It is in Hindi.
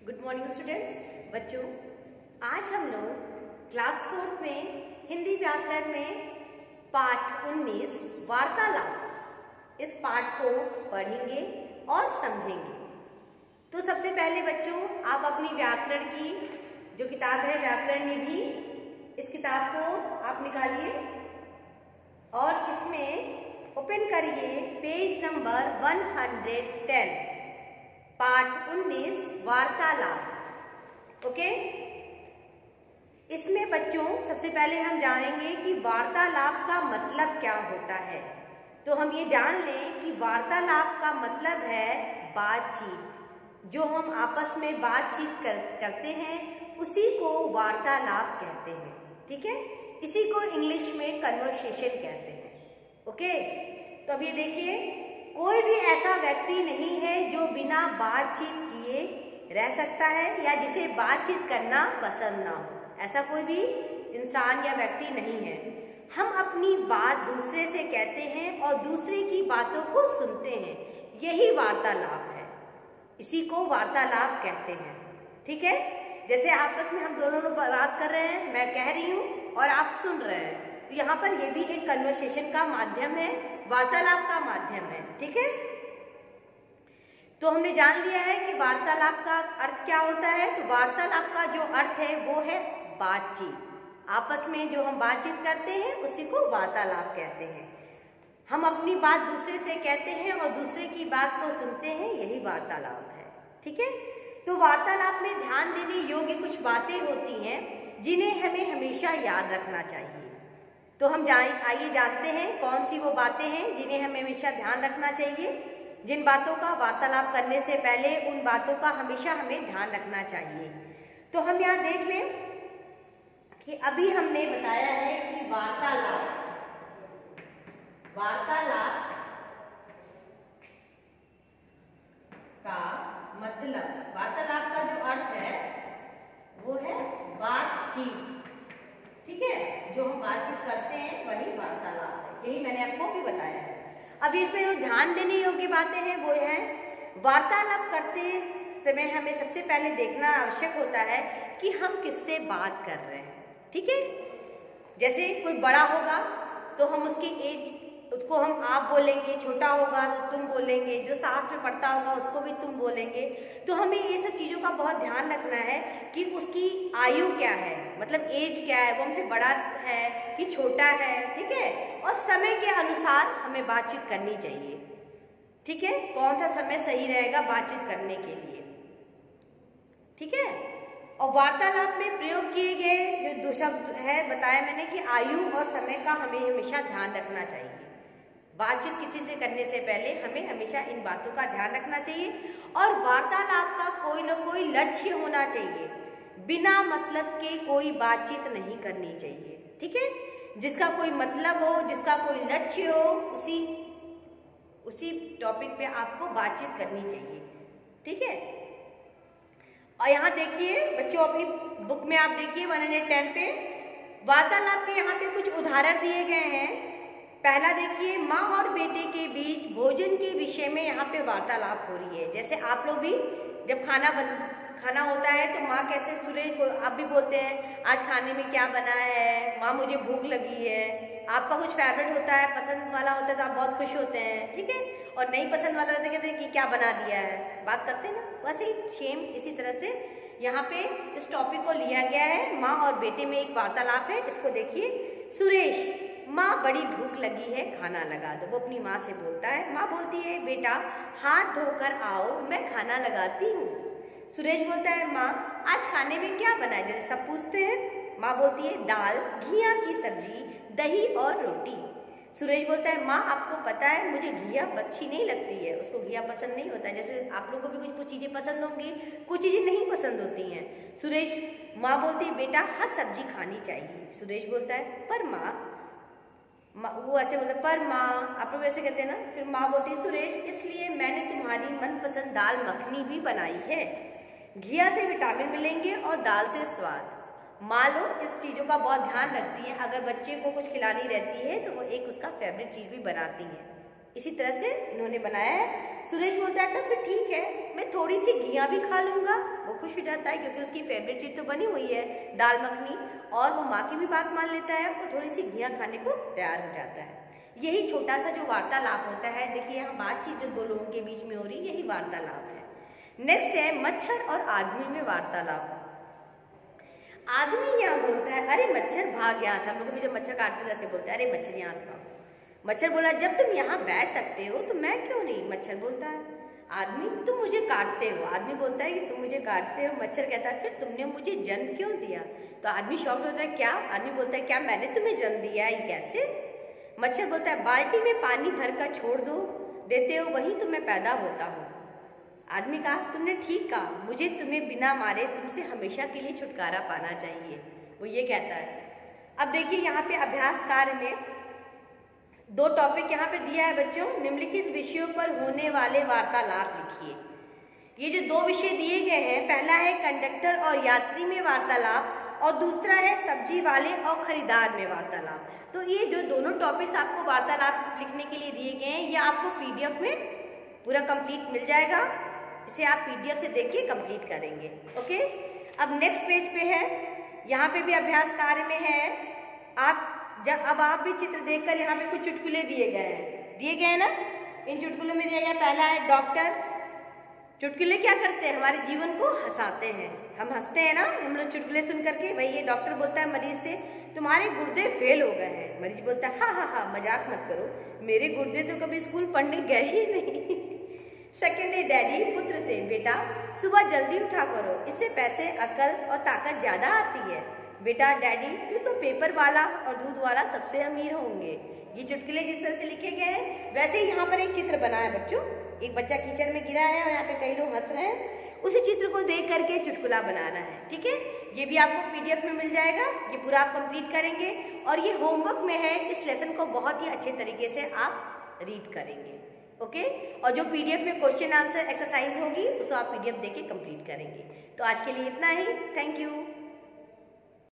Good morning students. बच्चों, आज हम लोग क्लास 4 में हिंदी व्याकरण में पाठ 19 वार्तालाप इस पाठ को पढ़ेंगे और समझेंगे। तो सबसे पहले बच्चों, आप अपनी व्याकरण की जो किताब है व्याकरण निधि, इस किताब को आप निकालिए और इसमें ओपन करिए पेज नंबर 110, पाठ 19 वार्तालाप। ओके, इसमें बच्चों सबसे पहले हम जानेंगे कि वार्तालाप का मतलब क्या होता है। तो हम ये जान लें कि वार्तालाप का मतलब है बातचीत। जो हम आपस में बातचीत करते हैं उसी को वार्तालाप कहते हैं। ठीक है, इसी को इंग्लिश में कन्वर्सेशन कहते हैं। ओके, तो अब ये देखिए, कोई भी ऐसा व्यक्ति नहीं है जो बिना बातचीत किए रह सकता है या जिसे बातचीत करना पसंद ना हो। ऐसा कोई भी इंसान या व्यक्ति नहीं है। हम अपनी बात दूसरे से कहते हैं और दूसरे की बातों को सुनते हैं, यही वार्तालाप है। इसी को वार्तालाप कहते हैं। ठीक है, जैसे आपस में हम दोनों लोग बात कर रहे हैं, मैं कह रही हूँ और आप सुन रहे हैं, तो यहाँ पर ये भी एक कन्वर्सेशन का माध्यम है, वार्तालाप का माध्यम है। ठीक है, तो हमने जान लिया है कि वार्तालाप का अर्थ क्या होता है। तो वार्तालाप का जो अर्थ है वो है बातचीत। आपस में जो हम बातचीत करते हैं उसी को वार्तालाप कहते हैं। हम अपनी बात दूसरे से कहते हैं और दूसरे की बात को सुनते हैं, यही वार्तालाप है। ठीक है, तो वार्तालाप में ध्यान देने योग्य कुछ बातें होती हैं जिन्हें हमें हमेशा याद रखना चाहिए। तो हम आइए जानते हैं कौन सी वो बातें हैं जिन्हें हमें हमेशा ध्यान रखना चाहिए। जिन बातों का वार्तालाप करने से पहले उन बातों का हमेशा हमें ध्यान रखना चाहिए। तो हम यहाँ देख लें कि अभी हमने बताया है कि वार्तालाप का मतलब, वार्तालाप का जो अर्थ है वो है बातचीत। ठीक है, जो हम बातचीत करते हैं वही वार्तालाप है, यही मैंने आपको भी बताया है। अब इसमें जो ध्यान देने योग्य बातें हैं वो है, वार्तालाप करते समय हमें सबसे पहले देखना आवश्यक होता है कि हम किससे बात कर रहे हैं। ठीक है, जैसे कोई बड़ा होगा तो हम उसकी एज, उसको हम आप बोलेंगे, छोटा होगा तो तुम बोलेंगे, जो साथ में पढ़ता होगा उसको भी तुम बोलेंगे। तो हमें ये सब चीज़ों का बहुत ध्यान रखना है कि उसकी आयु क्या है, मतलब एज क्या है, वो हमसे बड़ा है कि छोटा है। ठीक है, और समय के अनुसार हमें बातचीत करनी चाहिए। ठीक है, कौन सा समय सही रहेगा बातचीत करने के लिए। ठीक है, और वार्तालाप में प्रयोग किए गए जो दो शब्द है बताया मैंने कि आयु और समय का हमें हमेशा ध्यान रखना चाहिए। बातचीत किसी से करने से पहले हमें हमेशा इन बातों का ध्यान रखना चाहिए और वार्तालाप का कोई न कोई लक्ष्य होना चाहिए। बिना मतलब के कोई बातचीत नहीं करनी चाहिए। ठीक है, जिसका कोई मतलब हो, जिसका कोई लक्ष्य हो, उसी टॉपिक पे आपको बातचीत करनी चाहिए। ठीक है, और यहाँ देखिए बच्चों, अपनी बुक में आप देखिए 110 पे वार्तालाप के यहाँ पे कुछ उदाहरण दिए गए हैं। पहला देखिए, माँ और बेटे के बीच भोजन के विषय में यहाँ पे वार्तालाप हो रही है। जैसे आप लोग भी जब खाना होता है तो माँ कैसे, सुरेश को आप भी बोलते हैं आज खाने में क्या बना है, माँ मुझे भूख लगी है। आपका कुछ फेवरेट होता है, पसंद वाला होता है तो आप बहुत खुश होते हैं। ठीक है, और नहीं पसंद वाला रहता है, कहते हैं कि क्या बना दिया है, बात करते हैं ना। वैसे ही सेम इसी तरह से यहाँ पे इस टॉपिक को लिया गया है। माँ और बेटे में एक वार्तालाप है। इसको देखिए, सुरेश, माँ बड़ी भूख लगी है, खाना लगा दो। वो अपनी माँ से बोलता है। माँ बोलती है, बेटा हाथ धोकर आओ, मैं खाना लगाती हूँ। सुरेश बोलता है, माँ आज खाने में क्या बना है, जैसे सब पूछते हैं। माँ बोलती है, दाल, घिया की सब्जी, दही और रोटी। सुरेश बोलता है, माँ आपको पता है मुझे घिया अच्छी नहीं लगती है, उसको घिया पसंद नहीं होता है। जैसे आप लोगों को भी कुछ चीज़ें पसंद होंगी, कुछ चीज़ें नहीं पसंद होती हैं। माँ बोलती है, बेटा हर सब्जी खानी चाहिए। सुरेश बोलता है, पर माँ, वो ऐसे बोलते पर माँ, आप लोग ऐसे कहते हैं ना। फिर माँ बोलती है, सुरेश इसलिए मैंने तुम्हारी मनपसंद दाल मखनी भी बनाई है, घिया से विटामिन मिलेंगे और दाल से स्वाद। माँ लोग इस चीज़ों का बहुत ध्यान रखती हैं। अगर बच्चे को कुछ खिलानी रहती है तो वो एक उसका फेवरेट चीज़ भी बनाती हैं। इसी तरह से इन्होंने बनाया है। सुरेश बोलता है तो फिर ठीक है, मैं थोड़ी सी घिया भी खा लूँगा। वो खुश हो जाता है क्योंकि उसकी फेवरेट चीज़ तो बनी हुई है दाल मखनी, और वो माँ की भी बात मान लेता है और थोड़ी सी घिया खाने को तैयार हो जाता है। यही छोटा सा जो वार्तालाप होता है, देखिए यहाँ बातचीत जो दो लोगों के बीच में हो रही, यही वार्तालाप है। नेक्स्ट है मच्छर और आदमी में वार्तालाप। आदमी यहाँ बोलता है अरे मच्छर भाग यहाँ से। हम लोग भी जब मच्छर काटते हैं ऐसे बोलते हैं अरे मच्छर यहाँ से भाग। मच्छर बोला जब तुम यहाँ बैठ सकते हो तो मैं क्यों नहीं। मच्छर बोलता है आदमी तुम मुझे काटते हो। आदमी बोलता है कि तुम मुझे काटते हो। मच्छर कहता है फिर तुमने मुझे जन्म क्यों दिया। तो आदमी शॉक्ड होता है क्या। आदमी बोलता है क्या मैंने तुम्हें जन्म दिया है, ये कैसे। मच्छर बोलता है बाल्टी में पानी भर कर छोड़ दो देते हो वहीं तो मैं पैदा होता हूँ। आदमी कहा तुमने ठीक कहा, मुझे तुम्हें बिना मारे तुमसे हमेशा के लिए छुटकारा पाना चाहिए। वो ये कहता है। अब देखिए यहाँ पे अभ्यास कार्य में दो टॉपिक यहाँ पे दिया है बच्चों। निम्नलिखित विषयों पर होने वाले वार्तालाप लिखिए। ये जो दो विषय दिए गए हैं, पहला है कंडक्टर और यात्री में वार्तालाप और दूसरा है सब्जी वाले और खरीदार में वार्तालाप। तो ये जो दोनों टॉपिक्स आपको वार्तालाप लिखने के लिए दिए गए हैं, ये आपको पीडीएफ में पूरा कंप्लीट मिल जाएगा। इसे आप पीडीएफ से देख के कंप्लीट करेंगे। ओके, अब नेक्स्ट पेज पे है, यहाँ पे भी अभ्यास कार्य में है। अब आप भी चित्र देखकर यहाँ पे कुछ चुटकुले दिए गए हैं ना। इन चुटकुलों में दिया गया पहला है डॉक्टर। चुटकुले क्या करते हैं, हमारे जीवन को हंसाते हैं। हम हंसते हैं ना हम लोग चुटकुले सुन करके। भाई ये डॉक्टर बोलता है मरीज से तुम्हारे गुर्दे फेल हो गए हैं। मरीज बोलता है हाँ मजाक मत करो, मेरे गुर्दे तो कभी स्कूल पढ़ने गए ही नहीं। सेकेंड है डैडी पुत्र से बेटा सुबह जल्दी उठा करो, इससे पैसे अकल और ताकत ज्यादा आती है। बेटा डैडी फिर तो पेपर वाला और दूध वाला सबसे अमीर होंगे। ये चुटकुले जिस तरह से लिखे गए हैं वैसे ही यहाँ पर एक चित्र बना है बच्चों। एक बच्चा कीचड़ में गिरा है और यहाँ पे कई लोग हंस रहे हैं। उसी चित्र को देख करके चुटकुला बनाना है। ठीक है, ये भी आपको पीडीएफ में मिल जाएगा। ये पूरा आप कंप्लीट करेंगे और ये होमवर्क में है। इस लेसन को बहुत ही अच्छे तरीके से आप रीड करेंगे। ओके, और जो पीडीएफ में क्वेश्चन आंसर एक्सरसाइज होगी उसको आप पीडीएफ देके कंप्लीट करेंगे। तो आज के लिए इतना ही। Thank you.